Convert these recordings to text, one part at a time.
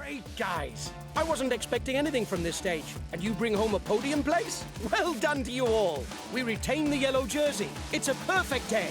Great, guys. I wasn't expecting anything from this stage, and you bring home a podium place? Well done to you all. We retain the yellow jersey. It's a perfect day.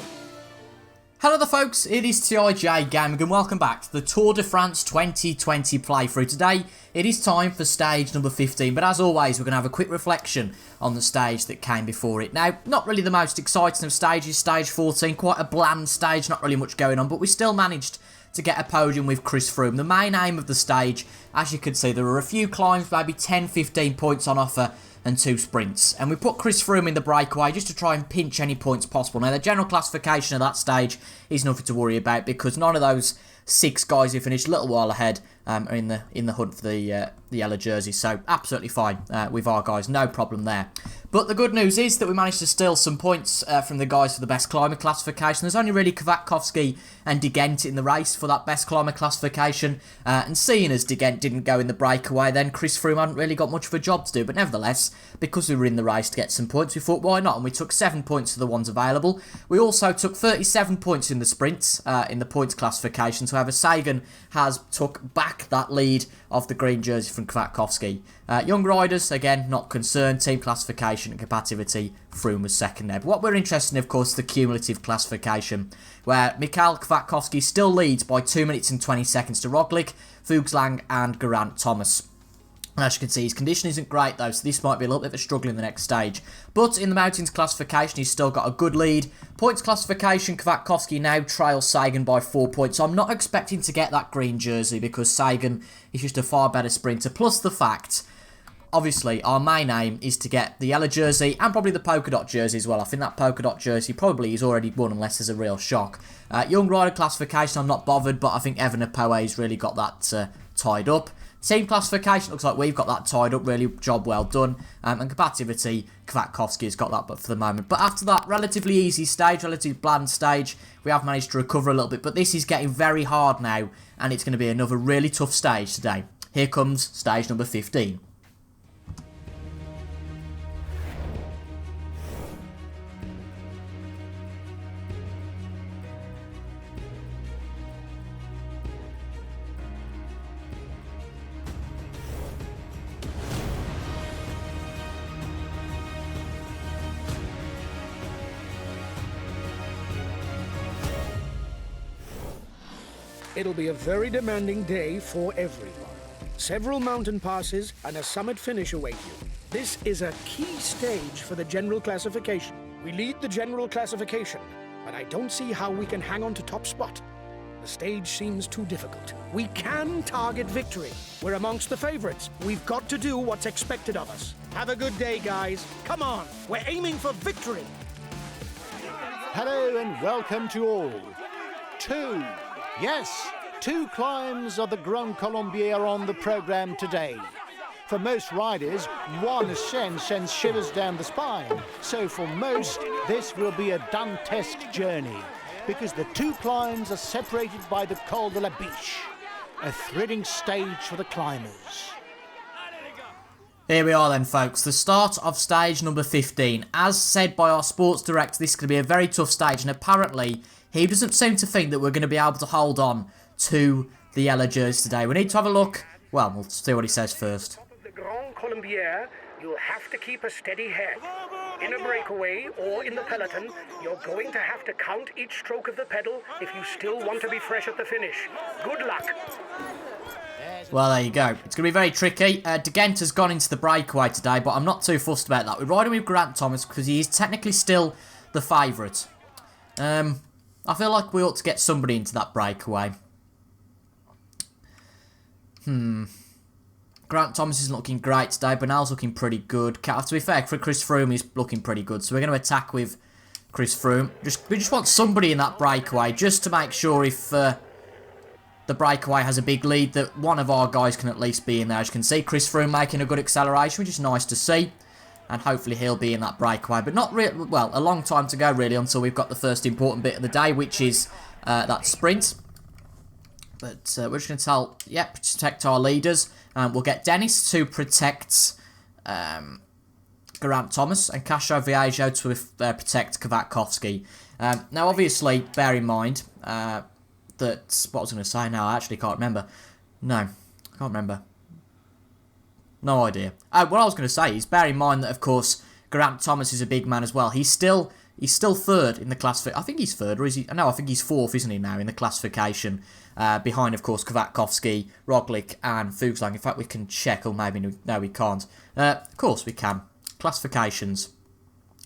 Hello there folks, it is TIJ Gaming and welcome back to the Tour de France 2020 playthrough. Today it is time for stage number 15, but as always we're going to have a quick reflection on the stage that came before it. Now, not really the most exciting of stages, stage 14, quite a bland stage, not really much going on, but we still managed to get a podium with Chris Froome. The main aim of the stage, as you can see, there were a few climbs, maybe 10-15 points on offer and 2 sprints. And we put Chris Froome in the breakaway just to try and pinch any points possible. Now, the general classification of that stage is nothing to worry about because none of those 6 guys who finished a little while ahead are in the hunt for the yellow jersey. So, absolutely fine with our guys. No problem there. But the good news is that we managed to steal some points from the guys for the best climber classification. There's only really Kwiatkowski and De Gent in the race for that best climber classification. And seeing as De Gent didn't go in the breakaway, then Chris Froome hadn't really got much of a job to do. But nevertheless, because we were in the race to get some points, we thought, why not? And we took 7 points for the ones available. We also took 37 points in the sprints, in the points classification. However, Sagan has took back that lead of the green jersey from Kwiatkowski. Young riders, again, not concerned. Team classification and compatibility, Froome was second there. But what we're interested in, of course, is the cumulative classification, where Mikhail Kwiatkowski still leads by 2 minutes and 20 seconds to Roglic, Fuglsang and Geraint Thomas. And as you can see, his condition isn't great though, so this might be a little bit of a struggle in the next stage. But in the mountains classification, he's still got a good lead. Points classification, Kwiatkowski now trails Sagan by 4 points. So I'm not expecting to get that green jersey because Sagan is just a far better sprinter. Plus the fact, obviously, our main aim is to get the yellow jersey and probably the polka dot jersey as well. I think that polka dot jersey probably is already won unless there's a real shock. Young rider classification, I'm not bothered, but I think Evan Apoe's really got that tied up. Team classification, looks like we've got that tied up, really, job well done. And compatibility, Kwiatkowski has got that but for the moment. But after that, relatively easy stage, relatively bland stage, we have managed to recover a little bit. But this is getting very hard now, and it's going to be another really tough stage today. Here comes stage number 15. It'll be a very demanding day for everyone. Several mountain passes and a summit finish await you. This is a key stage for the general classification. We lead the general classification, but I don't see how we can hang on to top spot. The stage seems too difficult. We can target victory. We're amongst the favorites. We've got to do what's expected of us. Have a good day, guys. Come on, we're aiming for victory. Hello and welcome to all. 2 climbs of the Grand Colombier are on the programme today. For most riders, one ascent sends shivers down the spine. So for most, this will be a Dantesque journey, because the 2 climbs are separated by the Col de la Biche, a thrilling stage for the climbers. Here we are then, folks, the start of stage number 15. As said by our sports director, this is going to be a very tough stage, and apparently he doesn't seem to think that we're going to be able to hold on to the yellow jersey today. We need to have a look. Well, we'll see what he says first. Top of the Grand Colombier, you'll have to keep a steady head. In a breakaway or in the peloton, you're going to have to count each stroke of the pedal if you still want to be fresh at the finish. Good luck. Well, there you go. It's going to be very tricky. De Gent has gone into the breakaway today, but I'm not too fussed about that. We're riding with Geraint Thomas because he is technically still the favourite. I feel like we ought to get somebody into that breakaway. Geraint Thomas isn't looking great today. Bernal's looking pretty good. To be fair, for Chris Froome, he's looking pretty good. So we're going to attack with Chris Froome. We just want somebody in that breakaway just to make sure if the breakaway has a big lead that one of our guys can at least be in there. As you can see, Chris Froome making a good acceleration, which is nice to see. And hopefully he'll be in that breakaway. But not really, well, a long time to go really until we've got the first important bit of the day, which is that sprint. But we're just going to protect our leaders. We'll get Dennis to protect Geraint Thomas and Castro Viejo to protect Kwiatkowski. Now, obviously, bear in mind that... What I was going to say now, I actually can't remember. No. I can't remember. No idea. What I was going to say is, bear in mind that, of course, Geraint Thomas is a big man as well. He's still third in the classification. I think he's third, or is he? No, I think he's fourth, isn't he, now, in the classification. Behind, of course, Kwiatkowski, Roglic, and Fuglsang. In fact, we can check, or maybe, no, we can't. Of course we can. Classifications.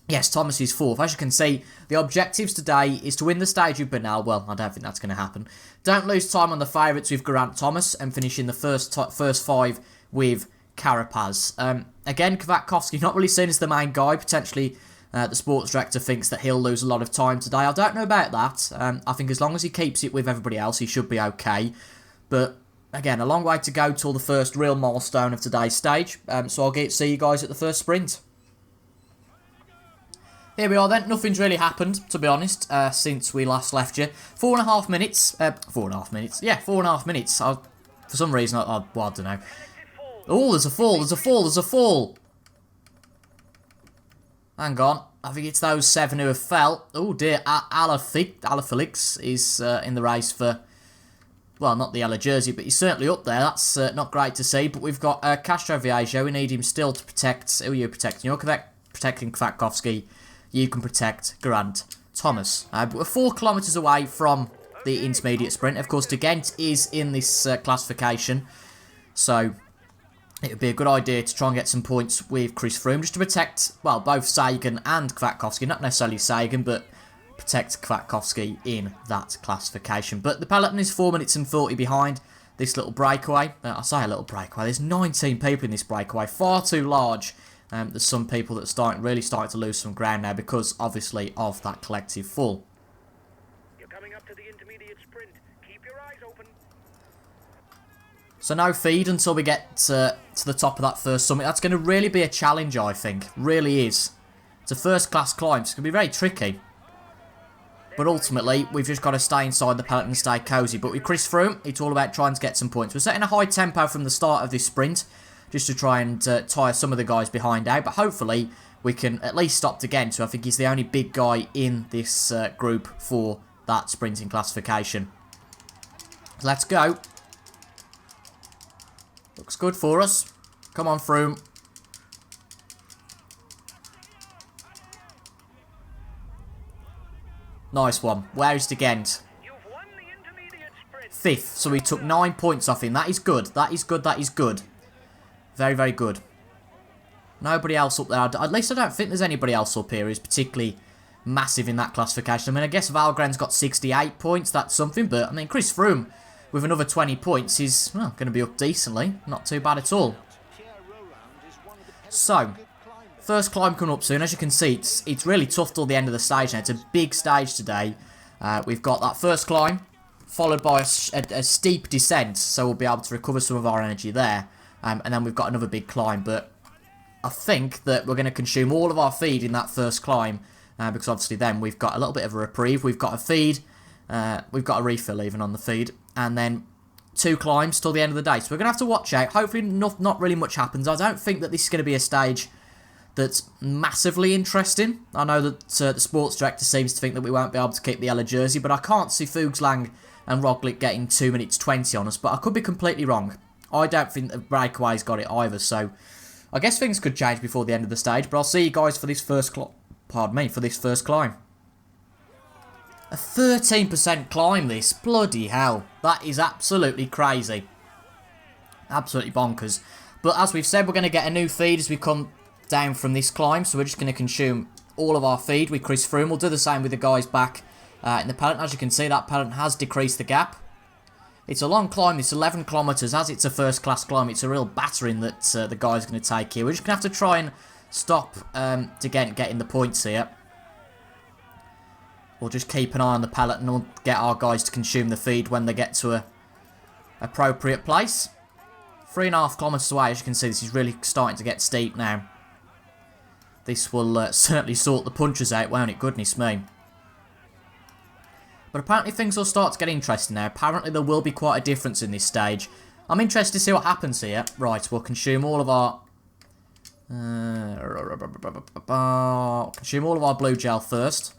Yes, Thomas is fourth. As you can see, the objectives today is to win the stage with Bernal. Well, I don't think that's going to happen. Don't lose time on the favourites with Geraint Thomas, and finish in the first 5 with Carapaz. Again, Kwiatkowski not really seen as the main guy. Potentially, the sports director thinks that he'll lose a lot of time today. I don't know about that. I think as long as he keeps it with everybody else, he should be okay. But again, a long way to go till the first real milestone of today's stage. So I'll get to see you guys at the first sprint. Here we are then. Nothing's really happened, to be honest, since we last left you. 4.5 minutes. 4.5 minutes. Yeah, 4.5 minutes. For some reason, well, I don't know. Oh, there's a fall. There's a fall. There's a fall. Hang on. I think it's those 7 who have fell. Oh, dear. Alaphilippe is in the race for... Well, not the yellow jersey, but he's certainly up there. That's not great to see. But we've got Castro Viejo. We need him still to protect... Who are you protecting? You're protecting Kwiatkowski. You can protect Geraint Thomas. But we're 4 kilometres away from the intermediate sprint. Of course, De Gent is in this classification. So it would be a good idea to try and get some points with Chris Froome, just to protect, well, both Sagan and Kwiatkowski. Not necessarily Sagan, but protect Kwiatkowski in that classification. But the peloton is 4 minutes and 40 behind this little breakaway. I say a little breakaway. There's 19 people in this breakaway. Far too large. There's some people that really starting to lose some ground now because, obviously, of that collective fall. You're coming up to the intermediate sprint. Keep your eyes open. So no feed until we get to the top of that first summit. That's going to really be a challenge, I think. Really is. It's a first-class climb. So it's going to be very tricky. But ultimately, we've just got to stay inside the peloton and stay cosy. But with Chris Froome, it's all about trying to get some points. We're setting a high tempo from the start of this sprint, just to try and tire some of the guys behind out. But hopefully, we can at least stop De Gent, who I think he's the only big guy in this group for that sprinting classification. Let's go. Looks good for us. Come on, Froome. Nice one. Where is De Gent? 5th, so we took 9 points off him. That is good. That is good. That is good. Very, very good. Nobody else up there. At least I don't think there's anybody else up here who's particularly massive in that classification. I mean, I guess Valgren's got 68 points. That's something. But, I mean, Chris Froome, with another 20 points, is well, going to be up decently. Not too bad at all. So, first climb coming up soon. As you can see, it's really tough till the end of the stage now. It's a big stage today. We've got that first climb, followed by a steep descent. So we'll be able to recover some of our energy there. And then we've got another big climb, but I think that we're going to consume all of our feed in that first climb, because obviously then we've got a little bit of a reprieve. We've got a feed, we've got a refill even on the feed, and then 2 climbs till the end of the day. So we're going to have to watch out. Hopefully not really much happens. I don't think that this is going to be a stage that's massively interesting. I know that the sports director seems to think that we won't be able to keep the yellow jersey, but I can't see Fuglsang and Roglic getting 2 minutes 20 on us, but I could be completely wrong. I don't think the breakaway's got it either, so I guess things could change before the end of the stage, but I'll see you guys for this first climb. A 13% climb, this. Bloody hell. That is absolutely crazy. Absolutely bonkers. But as we've said, we're going to get a new feed as we come down from this climb, so we're just going to consume all of our feed with Chris Froome. We'll do the same with the guys back in the peloton. As you can see, that peloton has decreased the gap. It's a long climb, it's 11 kilometres. As it's a first-class climb, it's a real battering that the guy's going to take here. We're just going to have to try and stop De Gent getting the points here. We'll just keep an eye on the peloton and we'll get our guys to consume the feed when they get to a appropriate place. 3.5 kilometres away, as you can see, this is really starting to get steep now. This will certainly sort the punchers out, won't it? Goodness me. But apparently things will start to get interesting now. Apparently there will be quite a difference in this stage. I'm interested to see what happens here. Right, we'll consume all of our... consume all of our blue gel first.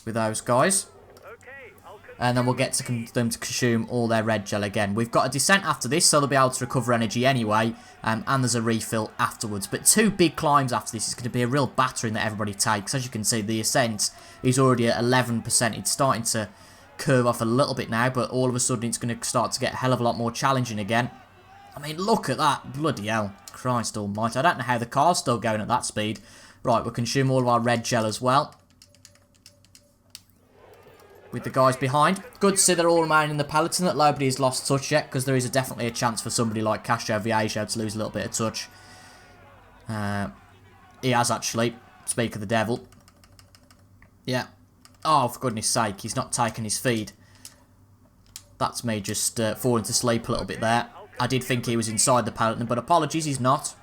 With those guys. Okay, I'll and then we'll get them to consume all their red gel again. We've got a descent after this, so they'll be able to recover energy anyway, and there's a refill afterwards. But 2 big climbs after this is going to be a real battering that everybody takes. As you can see, the ascent is already at 11%. It's starting to curve off a little bit now, but all of a sudden it's going to start to get a hell of a lot more challenging again. I mean, look at that. Bloody hell. Christ almighty. I don't know how the car's still going at that speed. Right, we'll consume all of our red gel as well. With the guys behind. Good to see they're all remaining in the peloton, that nobody has lost touch yet, because there is definitely a chance for somebody like Castro Viejo to lose a little bit of touch. He has actually. Speak of the devil. Yeah. Oh, for goodness sake, he's not taking his feed. That's me just falling to sleep a little bit there. I did think he was inside the peloton, but apologies, he's not.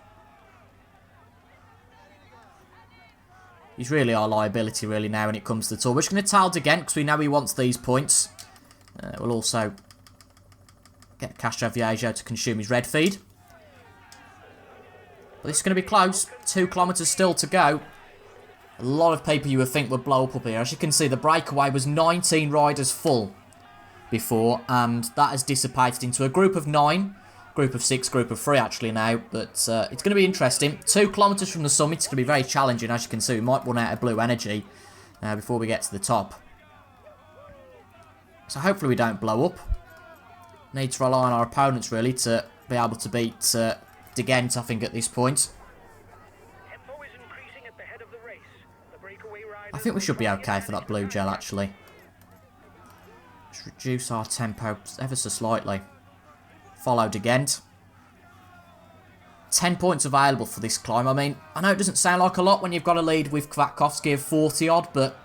He's really our liability, really, now when it comes to the tour. We're just going to Tald again, because we know he wants these points. We'll also get Castro Viejo to consume his red feed. But this is going to be close. 2 kilometres still to go. A lot of people you would think would blow up here. As you can see, the breakaway was 19 riders full before, and that has dissipated into a group of 9. Group of 6, group of 3 actually now, but it's going to be interesting. 2 kilometres from the summit, it's going to be very challenging. As you can see, we might run out of blue energy before we get to the top. So hopefully we don't blow up. Need to rely on our opponents really to be able to beat De Gent, I think, at this point. I think we should be okay for that blue gel actually. Just reduce our tempo ever so slightly. Follow De Gent. 10 points available for this climb. I mean, I know it doesn't sound like a lot when you've got a lead with Kwiatkowski of 40 odd, but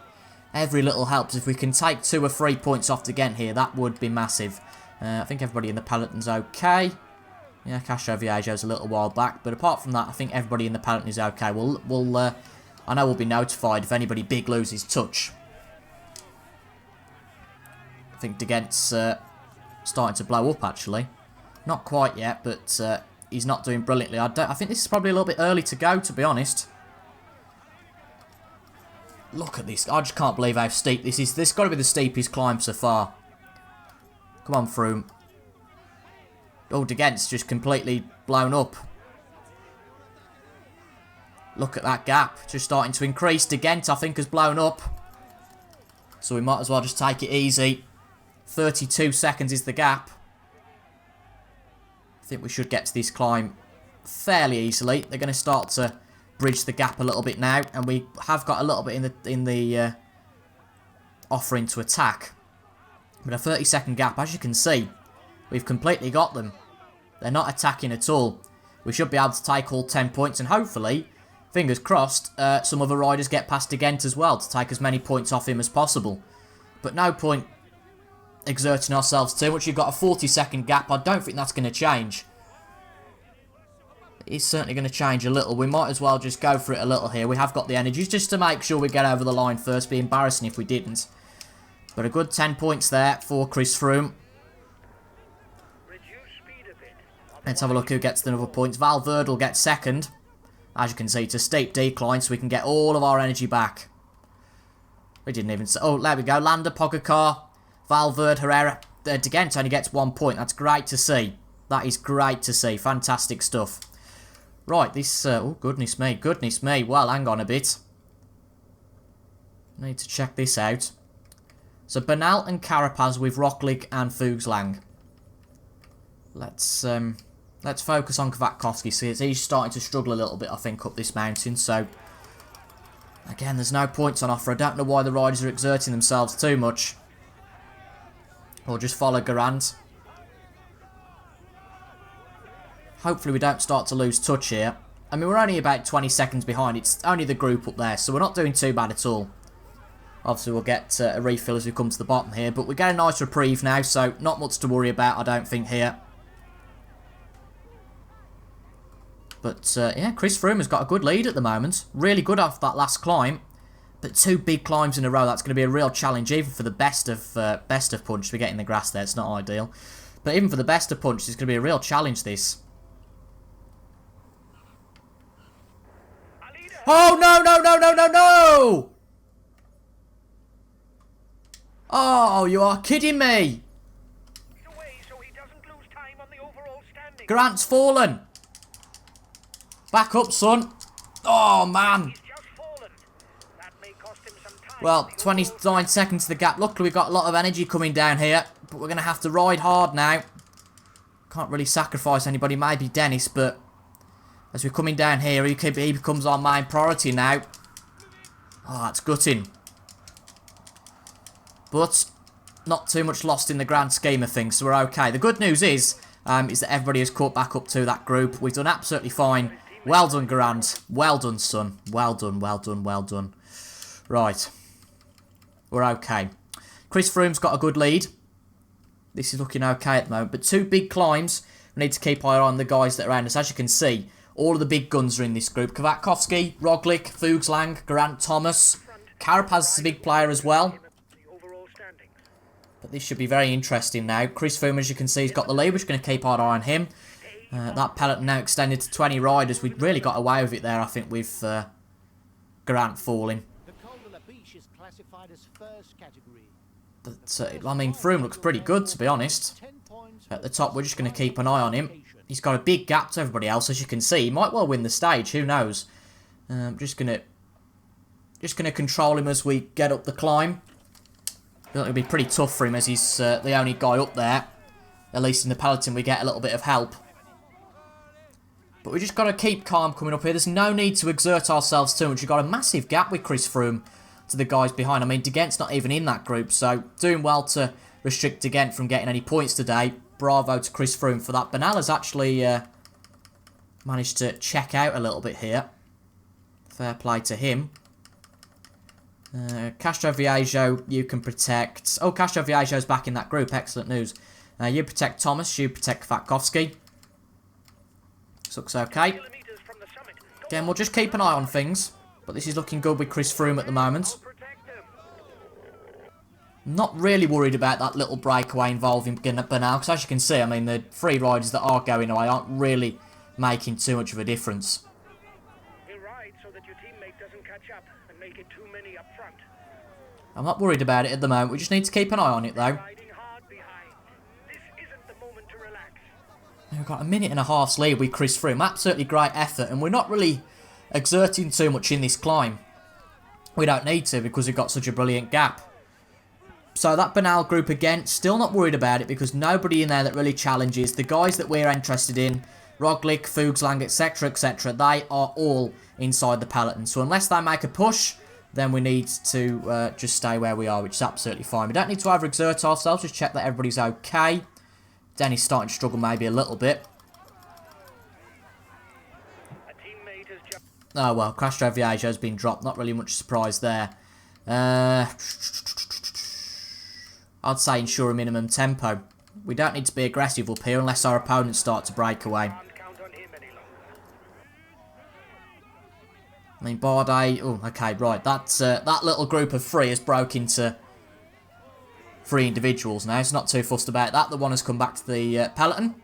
every little helps. If we can take 2 or 3 points off De Gent here, that would be massive. I think everybody in the peloton's okay. Yeah, Castro Viejo's a little while back, but apart from that, I think everybody in the peloton is okay. I know we'll be notified if anybody big loses touch. I think De Gent's starting to blow up actually. Not quite yet, but he's not doing brilliantly. I think this is probably a little bit early to go, to be honest. Look at this. I just can't believe how steep this is. This has got to be the steepest climb so far. Come on, Froome. Oh, De Gent's just completely blown up. Look at that gap. Just starting to increase. De Gent, I think, has blown up. So we might as well just take it easy. 32 seconds is the gap. I think we should get to this climb fairly easily. They're going to start to bridge the gap a little bit now, and we have got a little bit in the offering to attack. But a 30-second gap, as you can see, we've completely got them. They're not attacking at all. We should be able to take all 10 points, and hopefully, fingers crossed, some other riders get past De Gent as well to take as many points off him as possible. But no point exerting ourselves too much. You've got a 40-second gap. I don't think that's going to change. It's certainly going to change a little. We might as well just go for it a little here. We have got the energies just to make sure we get over the line first. Be embarrassing if we didn't. But a good 10 points there for Chris Froome. Let's have a look who gets the other points. Valverde will get second. As you can see, it's a steep decline, so we can get all of our energy back. We didn't even... Oh, there we go. Landa, Pogacar, Valverde, Herrera. De Gent only gets 1 point. That's great to see. That is great to see. Fantastic stuff. Right, this... oh, goodness me. Goodness me. Well, hang on a bit. Need to check this out. So, Bernal and Carapaz with Roglic and Fuglsang. Let's focus on Kwiatkowski. See, he's starting to struggle a little bit, I think, up this mountain. So, again, there's no points on offer. I don't know why the riders are exerting themselves too much. Or just follow Garant. Hopefully we don't start to lose touch here. I mean, we're only about 20 seconds behind. It's only the group up there, so we're not doing too bad at all. Obviously, we'll get a refill as we come to the bottom here. But we get a nice reprieve now, so not much to worry about, I don't think, here. But, yeah, Chris Froome has got a good lead at the moment. Really good off that last climb. But 2 big climbs in a row, that's going to be a real challenge, even for the best of punch. We're getting the grass there, it's not ideal. But even for the best of punch, it's going to be a real challenge, this. Oh, no, no, no, no, no, no! Oh, you are kidding me. Grant's fallen. Back up, son. Oh, man. Well, 29 seconds to the gap. Luckily, we've got a lot of energy coming down here. But we're going to have to ride hard now. Can't really sacrifice anybody. Maybe Dennis, but as we're coming down here, he becomes our main priority now. Oh, that's gutting. But not too much lost in the grand scheme of things, so we're okay. The good news is that everybody has caught back up to that group. We've done absolutely fine. Well done, Garant. Well done, son. Well done, well done, well done. Right. We're okay. Chris Froome's got a good lead. This is looking okay at the moment. But 2 big climbs. We need to keep eye on the guys that are around us. As you can see, all of the big guns are in this group. Kwiatkowski, Roglic, Fuglsang, Geraint Thomas. Carapaz is a big player as well. But this should be very interesting now. Chris Froome, as you can see, has got the lead. We're just going to keep our eye on him. That peloton now extended to 20 riders. We really got away with it there, I think, with Geraint falling. But, I mean, Froome looks pretty good, to be honest. At the top, we're just going to keep an eye on him. He's got a big gap to everybody else, as you can see. He might well win the stage, who knows. Just going to control him as we get up the climb. It'll be pretty tough for him as he's the only guy up there. At least in the peloton we get a little bit of help. But we just got to keep calm coming up here. There's no need to exert ourselves too much. We've got a massive gap with Chris Froome to the guys behind. I mean, De Gent's not even in that group, so doing well to restrict De Gent from getting any points today. Bravo to Chris Froome for that. Bernal has actually managed to check out a little bit here. Fair play to him. Castro Viejo, you can protect... Oh, Castro Viejo's back in that group. Excellent news. You protect Thomas. You protect Kwiatkowski. This looks okay. Again, we'll just keep an eye on things. But this is looking good with Chris Froome at the moment. Not really worried about that little breakaway involving Bernal. Because as you can see, I mean, the 3 riders that are going away aren't really making too much of a difference. I'm not worried about it at the moment. We just need to keep an eye on it, though. We've got a minute and a half's lead with Chris Froome. Absolutely great effort. And we're not really exerting too much in this climb. We don't need to because we've got such a brilliant gap. So that Bernal group again, still not worried about it because nobody in there that really challenges. The guys that we're interested in, Roglic, Fuglsang, etc., etc., they are all inside the peloton. So unless they make a push, then we need to just stay where we are, which is absolutely fine. We don't need to overexert ourselves, just check that everybody's okay. Denny's starting to struggle maybe a little bit. Oh well, Castro Viejo's been dropped, not really much surprise there. I'd say ensure a minimum tempo. We don't need to be aggressive up here unless our opponents start to break away. I mean, Bardet... Oh, okay, right. That's, that little group of 3 has broke into 3 individuals now. It's not too fussed about that. The one has come back to the peloton.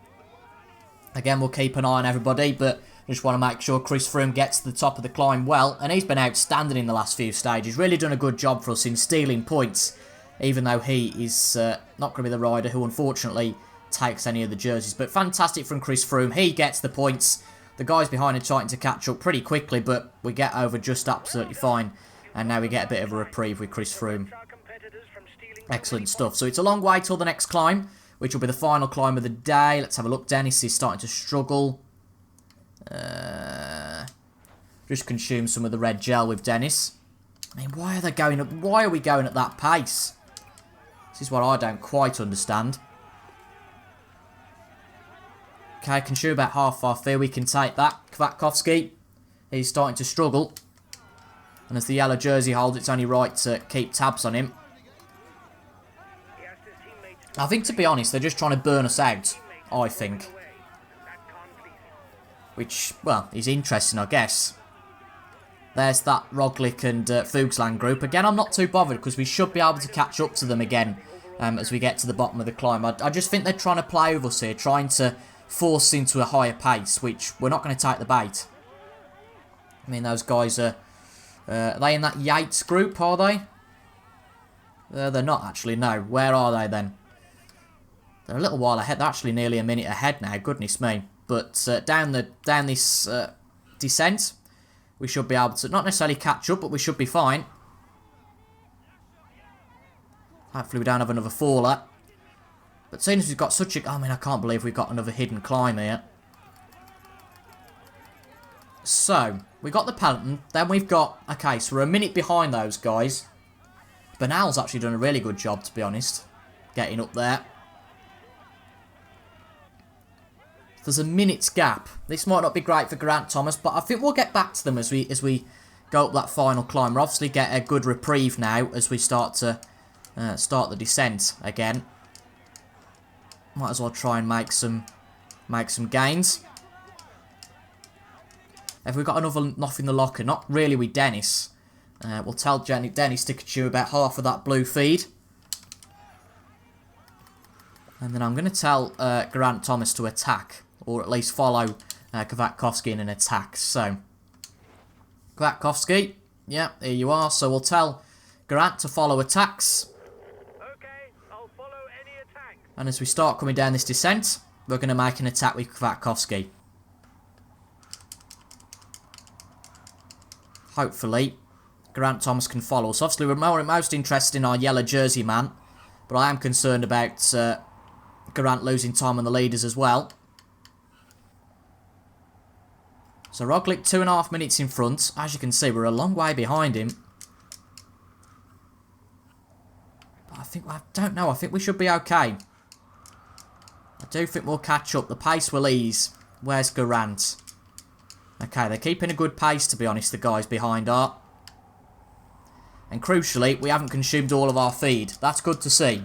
Again, we'll keep an eye on everybody, but I just want to make sure Chris Froome gets to the top of the climb well. And he's been outstanding in the last few stages. Really done a good job for us in stealing points, even though he is not going to be the rider who, unfortunately, takes any of the jerseys. But fantastic from Chris Froome. He gets the points. The guys behind are trying to catch up pretty quickly, but we get over just absolutely fine. And now we get a bit of a reprieve with Chris Froome. Excellent stuff. So it's a long way till the next climb, which will be the final climb of the day. Let's have a look. Dennis is starting to struggle. Just consume some of the red gel with Dennis. I mean, why are they going up? Why are we going at that pace? This is what I don't quite understand. Okay, consume about half our fear. We can take that. Kwiatkowski, he's starting to struggle. And as the yellow jersey holds, it's only right to keep tabs on him. I think, to be honest, they're just trying to burn us out, I think. Which, well, is interesting, I guess. There's that Roglic and Fuglsang group. Again, I'm not too bothered because we should be able to catch up to them again as we get to the bottom of the climb. I just think they're trying to play with us here, trying to force into a higher pace, which we're not going to take the bait. I mean, those guys are they in that Yates group, are they? They're not actually, no. Where are they then? They're a little while ahead. They're actually nearly a minute ahead now, goodness me. But down this descent, we should be able to not necessarily catch up, but we should be fine. Hopefully we don't have another faller. But seeing as we've got such a... I mean, I can't believe we've got another hidden climb here. So, we got the peloton. Then we've got... Okay, so we're a minute behind those guys. Bernal's actually done a really good job, to be honest. Getting up there. There's a minute's gap. This might not be great for Geraint Thomas, but I think we'll get back to them as we go up that final climb. We'll obviously get a good reprieve now as we start to start the descent again. Might as well try and make some gains. Have we got another knock in the locker? Not really with Dennis. We'll tell Dennis to consume about half of that blue feed. And then I'm going to tell Geraint Thomas to attack. Or at least follow Kwiatkowski in an attack. So, Kwiatkowski. Yeah, here you are. So we'll tell Geraint to follow attacks. Okay, I'll follow any attack. And as we start coming down this descent, we're going to make an attack with Kwiatkowski. Hopefully, Geraint Thomas can follow us. Obviously, we're most interested in our yellow jersey man. But I am concerned about Geraint losing time on the leaders as well. So Roglic 2.5 minutes in front. As you can see, we're a long way behind him. But I don't know, I think we should be okay. I do think we'll catch up. The pace will ease. Where's Geraint? Okay, they're keeping a good pace, to be honest, the guys behind are. And crucially, we haven't consumed all of our feed. That's good to see.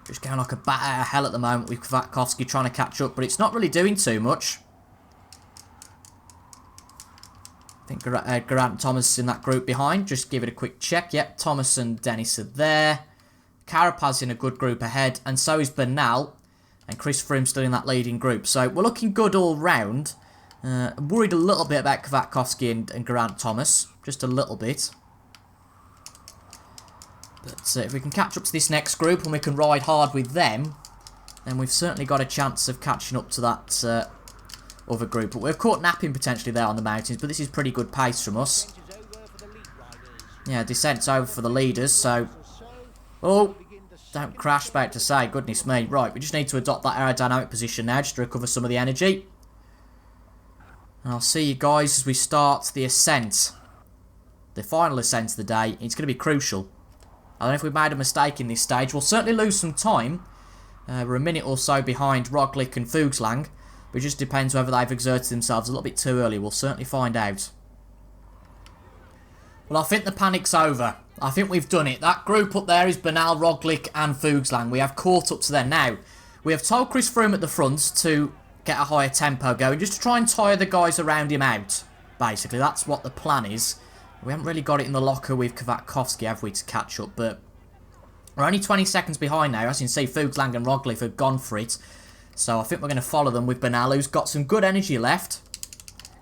Just going like a bat out of hell at the moment with Kwiatkowski trying to catch up, but it's not really doing too much. I think Geraint Thomas in that group behind. Just give it a quick check. Yep, Thomas and Dennis are there. Carapaz in a good group ahead, and so is Bernal. And Chris Froome still in that leading group. So we're looking good all round. I'm worried a little bit about Kwiatkowski and Geraint Thomas. Just a little bit. But if we can catch up to this next group and we can ride hard with them, then we've certainly got a chance of catching up to that other group. But we're caught napping potentially there on the mountains, but this is pretty good pace from us. Yeah, descent's over for the leaders, so... Oh, don't crash, about to say, goodness me. Right, we just need to adopt that aerodynamic position now just to recover some of the energy. And I'll see you guys as we start the ascent. The final ascent of the day. It's going to be crucial. I don't know if we've made a mistake in this stage. We'll certainly lose some time. We're a minute or so behind Roglic and Fuglsang. But it just depends whether they've exerted themselves a little bit too early. We'll certainly find out. Well, I think the panic's over. I think we've done it. That group up there is Bernal, Roglic and Fuglsang. We have caught up to them now. We have told Chris Froome at the front to get a higher tempo going, just to try and tire the guys around him out. Basically, that's what the plan is. We haven't really got it in the locker with Kwiatkowski, have we, to catch up, but we're only 20 seconds behind now. As you can see, Fuglsang and Roglic have gone for it. So I think we're going to follow them with Bernal, who's got some good energy left.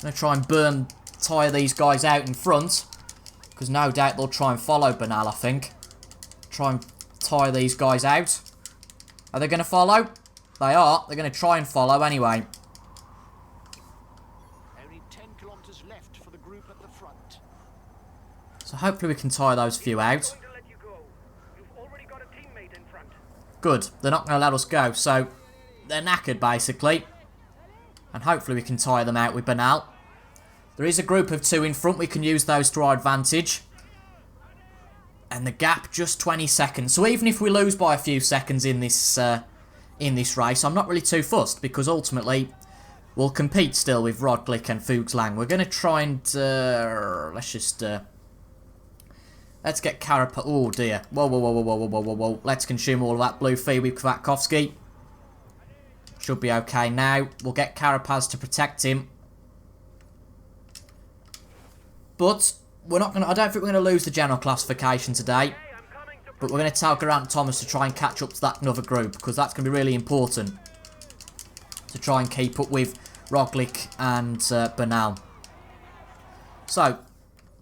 Going to try and tire these guys out in front, because no doubt they'll try and follow Bernal, I think. Try and tire these guys out. Are they going to follow? They are. They're going to try and follow anyway. Only 10 kilometres left for the group at the front. So hopefully we can tire those few out. Good. They're not going to let us go. So they're knackered, basically. And hopefully we can tire them out with Bernal. There is a group of 2 in front. We can use those to our advantage. And the gap, just 20 seconds. So even if we lose by a few seconds in this race, I'm not really too fussed, because ultimately we'll compete still with Roglic and Fuglsang. We're going to try and let's get Carapaz. Oh dear. Whoa. Let's consume all of that blue feed with Kwiatkowski. Should be okay now. We'll get Carapaz to protect him. But we're not going to... I don't think we're going to lose the general classification today. But we're going to tell Geraint Thomas to try and catch up to that other group, because that's going to be really important. To try and keep up with Roglic and Bernal. So,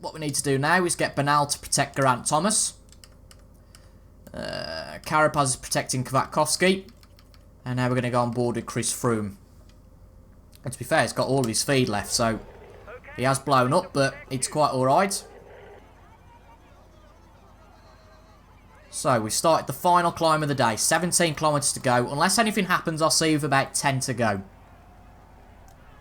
what we need to do now is get Bernal to protect Geraint Thomas. Carapaz is protecting Kwiatkowski. And now we're going to go on board with Chris Froome. And to be fair, he's got all of his feed left, so he has blown up, but it's quite alright. So, we've started the final climb of the day. 17 kilometres to go. Unless anything happens, I'll see you with about 10 to go.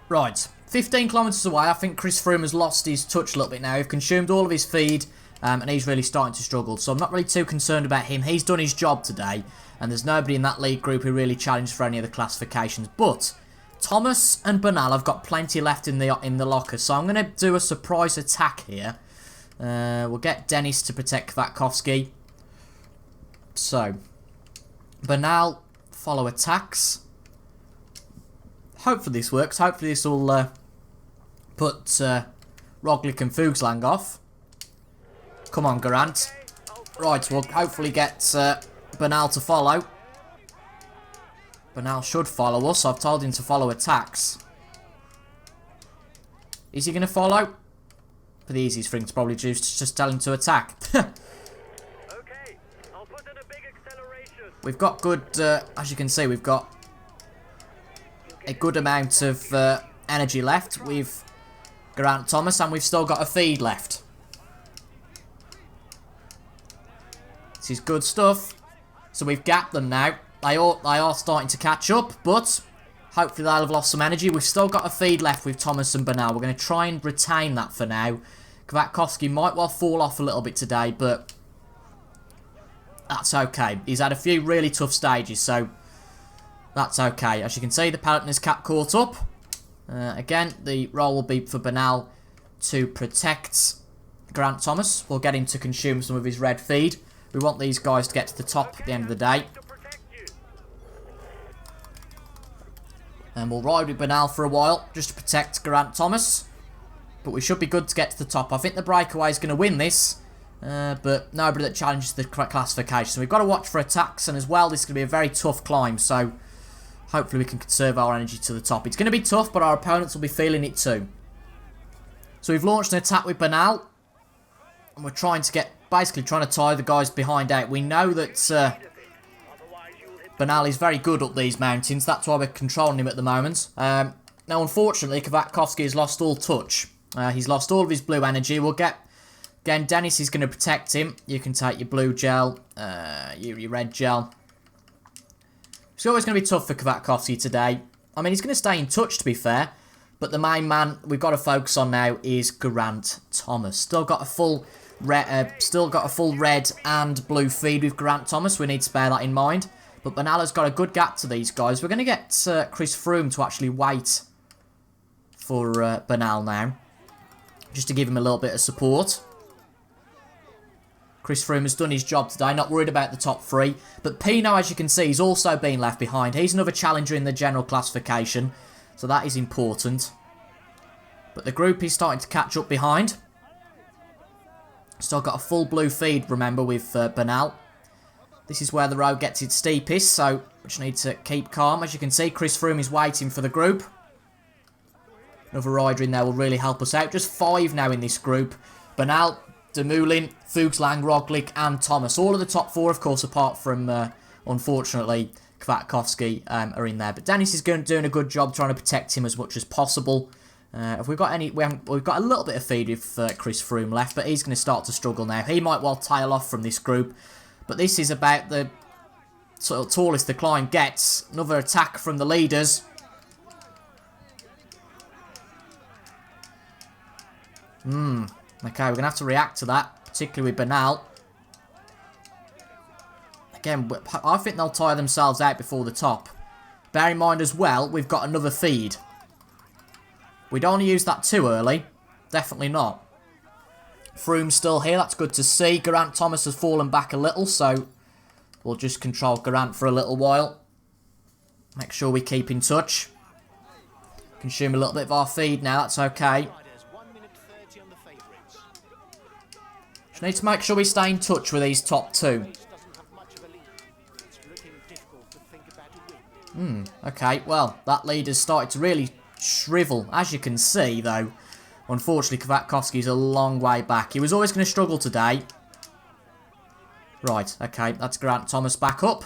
Right, 15 kilometres away. I think Chris Froome has lost his touch a little bit now. He's consumed all of his feed, and he's really starting to struggle. So I'm not really too concerned about him. He's done his job today, and there's nobody in that league group who really challenged for any of the classifications. But Thomas and Bernal have got plenty left in the locker, so I'm going to do a surprise attack here. We'll get Dennis to protect Kwiatkowski. So, Bernal follow attacks. Hopefully this works. Hopefully this will put Roglic and Fuglsang off. Come on, Geraint. Right, we'll hopefully get Bernal to follow. Bernal should follow us. I've told him to follow attacks. Is he going to follow? For the easiest thing to probably do is to just tell him to attack. We've got good, as you can see, we've got a good amount of energy left. We've Geraint Thomas, and we've still got a feed left. This is good stuff. So we've gapped them now. They are starting to catch up, but hopefully they'll have lost some energy. We've still got a feed left with Thomas and Bernal. We're going to try and retain that for now. Kwiatkowski might well fall off a little bit today, but that's okay. He's had a few really tough stages, so that's okay. As you can see, the peloton is caught up. Again, the role will be for Bernal to protect Geraint Thomas. We'll get him to consume some of his red feed. We want these guys to get to the top at the end of the day. And we'll ride with Bernal for a while, just to protect Geraint Thomas. But we should be good to get to the top. I think the breakaway is going to win this. But nobody that challenges the classification. So we've got to watch for attacks, and as well, this is going to be a very tough climb. So hopefully we can conserve our energy to the top. It's going to be tough, but our opponents will be feeling it too. So we've launched an attack with Bernal. And we're trying to basically trying to tire the guys behind out. We know that Bernal is very good up these mountains. That's why we're controlling him at the moment. Now, unfortunately, Kwiatkowski has lost all touch. He's lost all of his blue energy. We'll get... Again, Dennis is going to protect him. You can take your blue gel, your red gel. It's always going to be tough for Kwiatkowski today. I mean, he's going to stay in touch, to be fair. But the main man we've got to focus on now is Geraint Thomas. Still got a full red and blue feed with Geraint Thomas. We need to bear that in mind. But Bernal has got a good gap to these guys. We're going to get Chris Froome to actually wait for Bernal now, just to give him a little bit of support. Chris Froome has done his job today, not worried about the top three. But Pino, as you can see, he's also been left behind. He's another challenger in the general classification, so that is important. But the group is starting to catch up behind. Still got a full blue feed, remember, with Bernal. This is where the road gets its steepest, so we just need to keep calm. As you can see, Chris Froome is waiting for the group. Another rider in there will really help us out. Just 5 now in this group. Bernal, Dumoulin, Fuglsang, Roglic and Thomas. All of the top 4, of course, apart from, unfortunately, Kwiatkowski are in there. But Dennis is doing a good job trying to protect him as much as possible. If we've got any, we've got a little bit of feed with Chris Froome left, but he's going to start to struggle now. He might well tail off from this group, but this is about the sort of tallest the climb gets. Another attack from the leaders. Okay, we're going to have to react to that, particularly with Bernal. Again, I think they'll tire themselves out before the top. Bear in mind as well, we've got another feed. We don't want to use that too early. Definitely not. Froome's still here, that's good to see. Geraint Thomas has fallen back a little, so we'll just control Geraint for a little while. Make sure we keep in touch. Consume a little bit of our feed now, that's okay. Just need to make sure we stay in touch with these top 2. Okay, well, that leader's started to really shrivel. As you can see, though, Unfortunately, Kwiatkowski's a long way back. He was always going to struggle today. Right, okay, that's Geraint Thomas back up.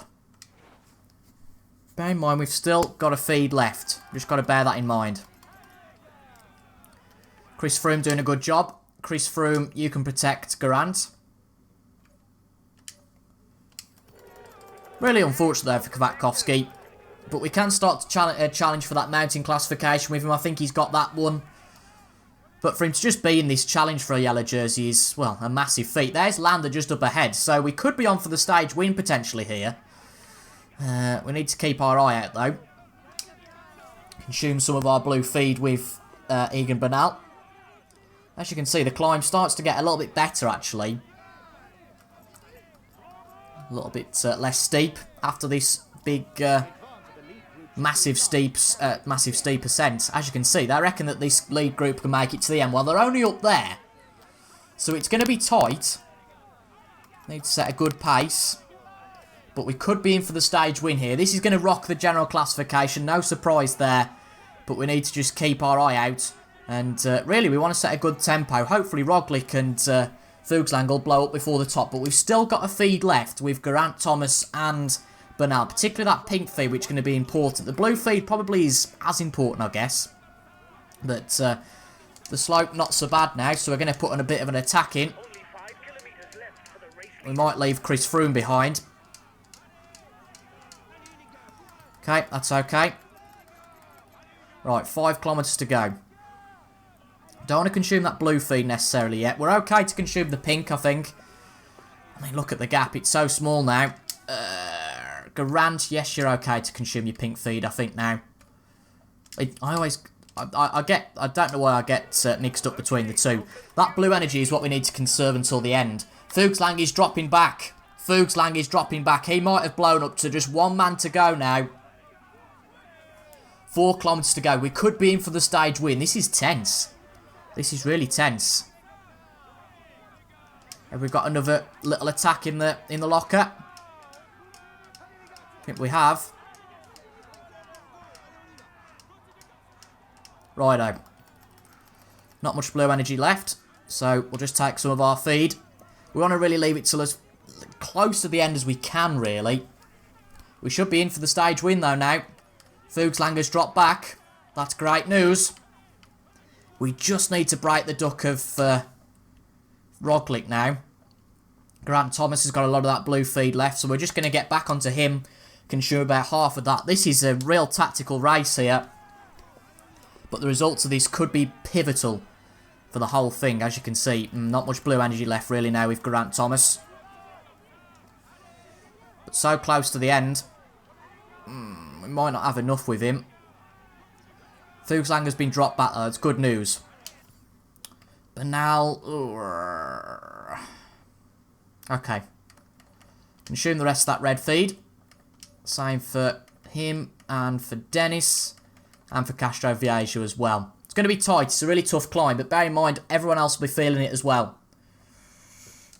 Bear in mind, we've still got a feed left. Just got to bear that in mind. Chris Froome doing a good job. Chris Froome, you can protect Geraint. Really unfortunate there for Kwiatkowski. But we can start to challenge for that mountain classification with him. I think he's got that one. But for him to just be in this challenge for a yellow jersey is, well, a massive feat. There's Landa just up ahead. So we could be on for the stage win potentially here. We need to keep our eye out, though. Consume some of our blue feed with Egan Bernal. As you can see, the climb starts to get a little bit better, actually. A little bit less steep after this big, massive steep ascent. As you can see, they reckon that this lead group can make it to the end. Well, they're only up there. So it's going to be tight. Need to set a good pace. But we could be in for the stage win here. This is going to rock the general classification. No surprise there. But we need to just keep our eye out. And really, we want to set a good tempo. Hopefully, Roglic and Fuglsang will blow up before the top. But we've still got a feed left with Geraint Thomas and Bernal. Particularly that pink feed, which is going to be important. The blue feed probably is as important, I guess. But the slope, not so bad now. So we're going to put on a bit of an attack in. We might leave Chris Froome behind. Okay, that's okay. Right, 5 kilometres to go. Don't want to consume that blue feed necessarily yet. We're okay to consume the pink, I think. I mean, look at the gap. It's so small now. Geraint, yes, you're okay to consume your pink feed, I think, now. I don't know why I get mixed up between the two. That blue energy is what we need to conserve until the end. Fuglsang is dropping back. Fuglsang is dropping back. He might have blown up to just one man to go now. 4 kilometres to go. We could be in for the stage win. This is tense. This is really tense. Have we got another little attack in the locker? I think we have. Righto. Not much blue energy left. So we'll just take some of our feed. We want to really leave it till as close to the end as we can, really. We should be in for the stage win, though, now. Fuglsang has dropped back. That's great news. We just need to break the duck of Roglic now. Geraint Thomas has got a lot of that blue feed left, so we're just going to get back onto him. Consume about half of that. This is a real tactical race here. But the results of this could be pivotal for the whole thing, as you can see. Not much blue energy left really now with Geraint Thomas. But so close to the end. We might not have enough with him. Fuglsang has been dropped back though. It's good news. Bernal. Okay. Consume the rest of that red feed. Same for him and for Dennis. And for Castro Vieja as well. It's going to be tight. It's a really tough climb. But bear in mind, everyone else will be feeling it as well.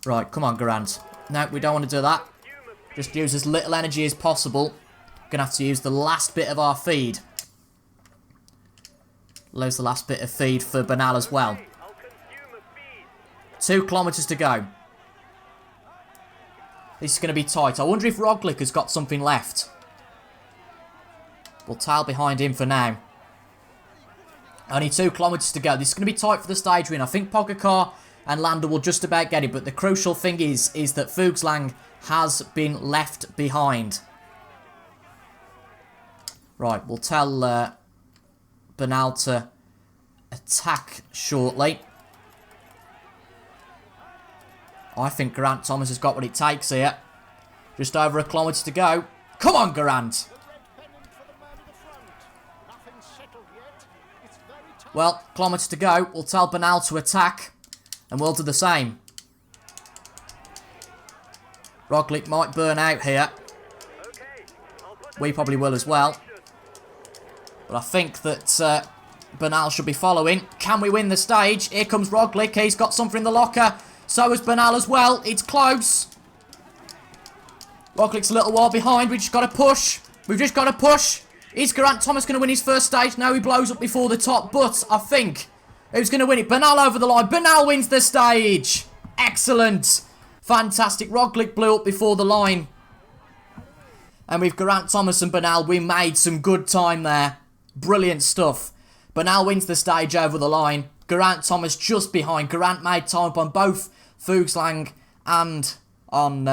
Right, come on, Geraint. No, we don't want to do that. Just use as little energy as possible. Going to have to use the last bit of our feed. Lose the last bit of feed for Bernal as well. 2 kilometres to go. This is going to be tight. I wonder if Roglic has got something left. We'll tail behind him for now. Only 2 kilometres to go. This is going to be tight for the stage win. I think Pogacar and Landa will just about get it. But the crucial thing is that Fuglsang has been left behind. Right, we'll tell Bernal to attack shortly. I think Geraint Thomas has got what it takes here. Just over 1 kilometre to go. Come on, Geraint! Well, kilometre to go. We'll tell Bernal to attack. And we'll do the same. Roglic might burn out here. We probably will as well. But I think that Bernal should be following. Can we win the stage? Here comes Roglic. He's got something in the locker. So has Bernal as well. It's close. Roglic's a little while behind. We've just got to push. We've just got to push. Is Geraint Thomas going to win his first stage? No, he blows up before the top. But I think Who's going to win it? Bernal over the line. Bernal wins the stage. Excellent. Fantastic. Roglic blew up before the line. And with Geraint Thomas and Bernal, we made some good time there. Brilliant stuff. Bernal wins the stage over the line. Geraint Thomas just behind. Geraint made time on both Fuglsang and on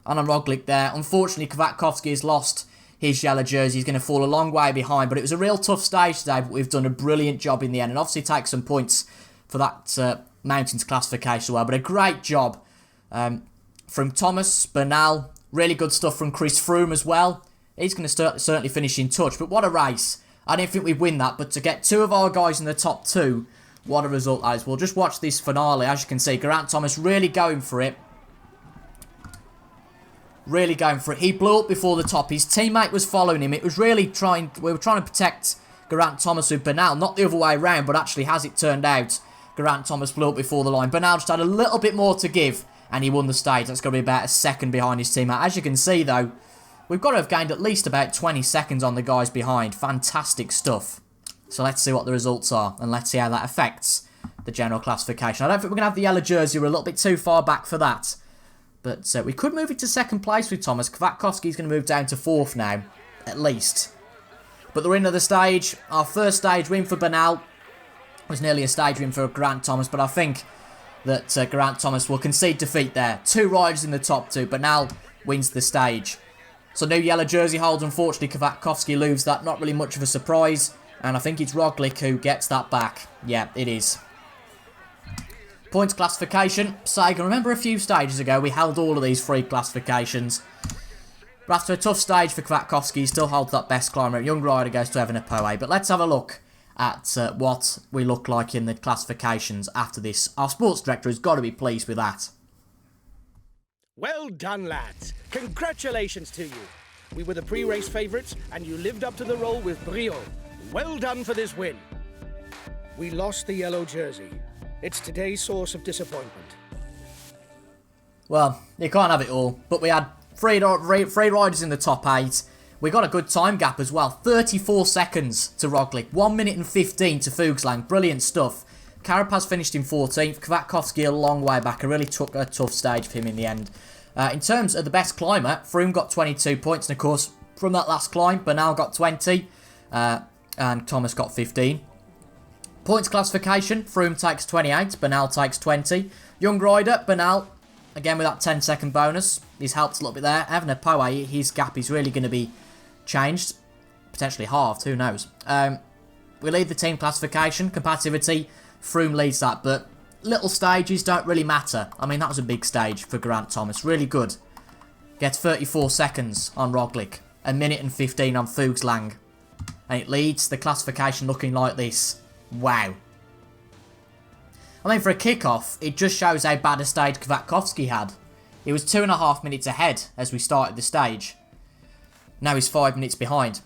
Roglic there. Unfortunately, Kwiatkowski has lost his yellow jersey. He's going to fall a long way behind. But it was a real tough stage today, but we've done a brilliant job in the end. And obviously take some points for that mountains classification as well. But a great job from Thomas, Bernal. Really good stuff from Chris Froome as well. He's going to certainly finish in touch. But what a race. I didn't think we'd win that. But to get two of our guys in the top two, what a result that is. We'll just watch this finale. As you can see, Geraint Thomas really going for it. Really going for it. He blew up before the top. His teammate was following him. It was really we were trying to protect Geraint Thomas with Bernal. Not the other way around, but actually, as it turned out, Geraint Thomas blew up before the line. Bernal just had a little bit more to give, and he won the stage. That's going to be about a second behind his teammate. As you can see, though, we've got to have gained at least about 20 seconds on the guys behind. Fantastic stuff. So let's see what the results are, and let's see how that affects the general classification. I don't think we're going to have the yellow jersey. We're a little bit too far back for that. But we could move it to second place with Thomas. Kwiatkowski's going to move down to fourth now, at least. But the winner of the stage, our first stage win for Bernal, was nearly a stage win for Geraint Thomas. But I think that Geraint Thomas will concede defeat there. Two riders in the top two. Bernal wins the stage. So new yellow jersey holder. Unfortunately, Kwiatkowski loses that. Not really much of a surprise. And I think it's Roglic who gets that back. Yeah, it is. Points classification. Sagan, remember a few stages ago we held all of these free classifications. But after a tough stage for Kwiatkowski, he still holds that best climber. Young rider goes to Evenepoel. But let's have a look at what we look like in the classifications after this. Our sports director has got to be pleased with that. Well done, lads. Congratulations to you. We were the pre-race favourites, and you lived up to the role with brio. Well done for this win. We lost the yellow jersey. It's today's source of disappointment. Well, you can't have it all. But we had three riders in the top 8. We got a good time gap as well. 34 seconds to Roglic. 1 minute and 15 to Fuglsang. Brilliant stuff. Carapaz finished in 14th. Kwiatkowski a long way back. It really took a tough stage for him in the end. In terms of the best climber, Froome got 22 points. And of course, from that last climb, Bernal got 20. And Thomas got 15. Points classification, Froome takes 28, Bernal takes 20. Young rider, Bernal, again with that 10-second bonus, he's helped a little bit there. Evenepoel, his gap is really going to be changed, potentially halved, who knows. We lead the team classification, compatibility, Froome leads that, but little stages don't really matter. I mean, that was a big stage for Geraint Thomas, really good. Gets 34 seconds on Roglic, a minute and 15 on Fuglsang. And it leads the classification looking like this. Wow. I mean, for a kick-off, it just shows how bad a stage Kwiatkowski had. He was 2.5 minutes ahead as we started the stage. Now he's 5 minutes behind.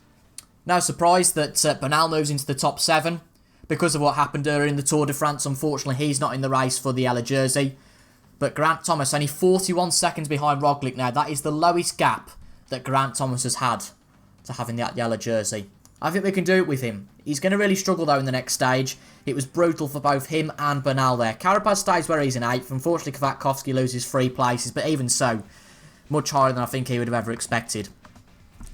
No surprise that Bernal moves into the top 7. Because of what happened earlier in the Tour de France, unfortunately, he's not in the race for the yellow jersey. But Geraint Thomas, only 41 seconds behind Roglic now. That is the lowest gap that Geraint Thomas has had to having that yellow jersey. I think we can do it with him. He's going to really struggle, though, in the next stage. It was brutal for both him and Bernal there. Carapaz stays where he's in 8th. Unfortunately, Kwiatkowski loses 3 places, but even so, much higher than I think he would have ever expected.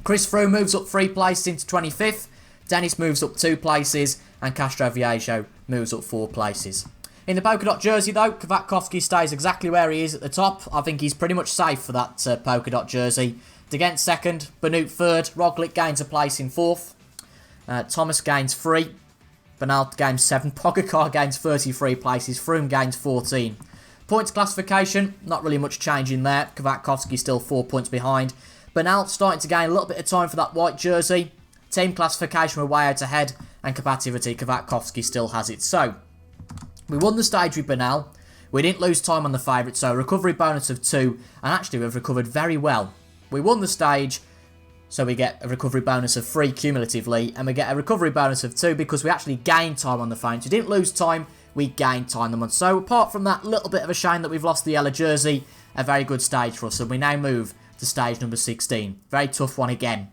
Chris Froome moves up 3 places into 25th. Dennis moves up 2 places, and Castroviejo moves up 4 places. In the polka dot jersey, though, Kwiatkowski stays exactly where he is at the top. I think he's pretty much safe for that polka dot jersey. De Gent 2nd, Benoot 3rd, Roglic gains a place in 4th. Thomas gains 3. Bernal gains 7. Pogacar gains 33 places. Froome gains 14. Points classification, not really much change in there. Kwiatkowski still 4 points behind. Bernal starting to gain a little bit of time for that white jersey. Team classification, we're way out ahead. And compatibility, Kwiatkowski still has it. So, we won the stage with Bernal. We didn't lose time on the favourite, so a recovery bonus of 2. And actually, we've recovered very well. We won the stage. So we get a recovery bonus of 3 cumulatively, and we get a recovery bonus of 2 because we actually gained time on the phone. So we didn't lose time, we gained time them on. So apart from that little bit of a shame that we've lost the yellow jersey, a very good stage for us. And we now move to stage number 16. Very tough one again.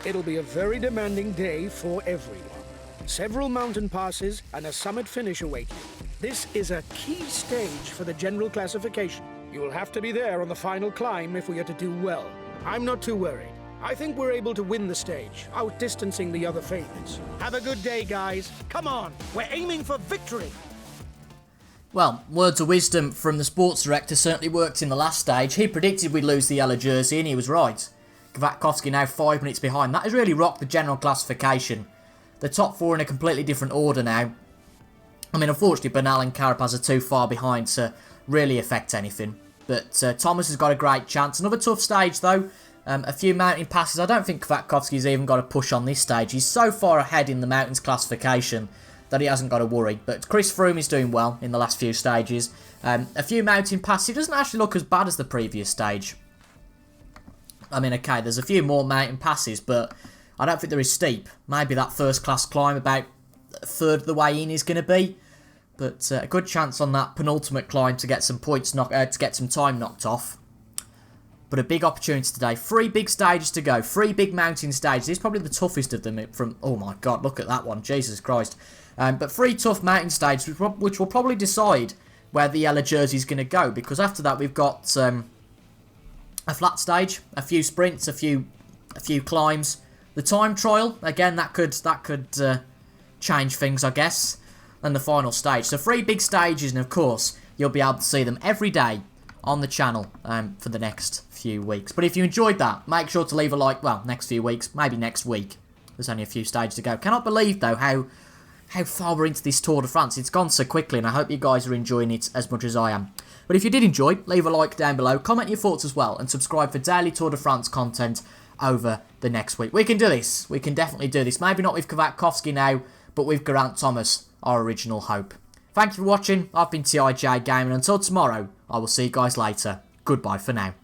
It'll be a very demanding day for everyone. Several mountain passes and a summit finish await you. This is a key stage for the general classification. You will have to be there on the final climb if we are to do well. I'm not too worried. I think we're able to win the stage, outdistancing the other favorites. Have a good day, guys. Come on, we're aiming for victory. Well, words of wisdom from the sports director certainly worked in the last stage. He predicted we'd lose the yellow jersey and he was right. Kwiatkowski now 5 minutes behind. That has really rocked the general classification. The top four in a completely different order now. I mean, unfortunately, Bernal and Carapaz are too far behind to really affect anything. But Thomas has got a great chance. Another tough stage, though. A few mountain passes. I don't think Kwiatkowski's even got a push on this stage. He's so far ahead in the mountains classification that he hasn't got to worry. But Chris Froome is doing well in the last few stages. A few mountain passes. It doesn't actually look as bad as the previous stage. I mean, okay, there's a few more mountain passes, but I don't think they're as steep. Maybe that first class climb about a third of the way in is going to be. But a good chance on that penultimate climb to get some points, to get some time knocked off. But a big opportunity today. 3 big stages to go. 3 big mountain stages. This is probably the toughest of them. Oh my God, look at that one. Jesus Christ. But 3 tough mountain stages, which will probably decide where the yellow jersey is going to go. Because after that, we've got a flat stage, a few sprints, a few climbs. The time trial, again, that could change things, I guess. And the final stage. So 3 big stages, and of course, you'll be able to see them every day on the channel for the next few weeks. But if you enjoyed that, make sure to leave a like. Well, next few weeks, maybe next week. There's only a few stages to go. Cannot believe, though, how far we're into this Tour de France. It's gone so quickly, and I hope you guys are enjoying it as much as I am. But if you did enjoy, leave a like down below, comment your thoughts as well, and subscribe for daily Tour de France content over the next week. We can do this. We can definitely do this. Maybe not with Kwiatkowski now, but with Geraint Thomas, our original hope. Thank you for watching. I've been TIJ Gaming. Until tomorrow, I will see you guys later. Goodbye for now.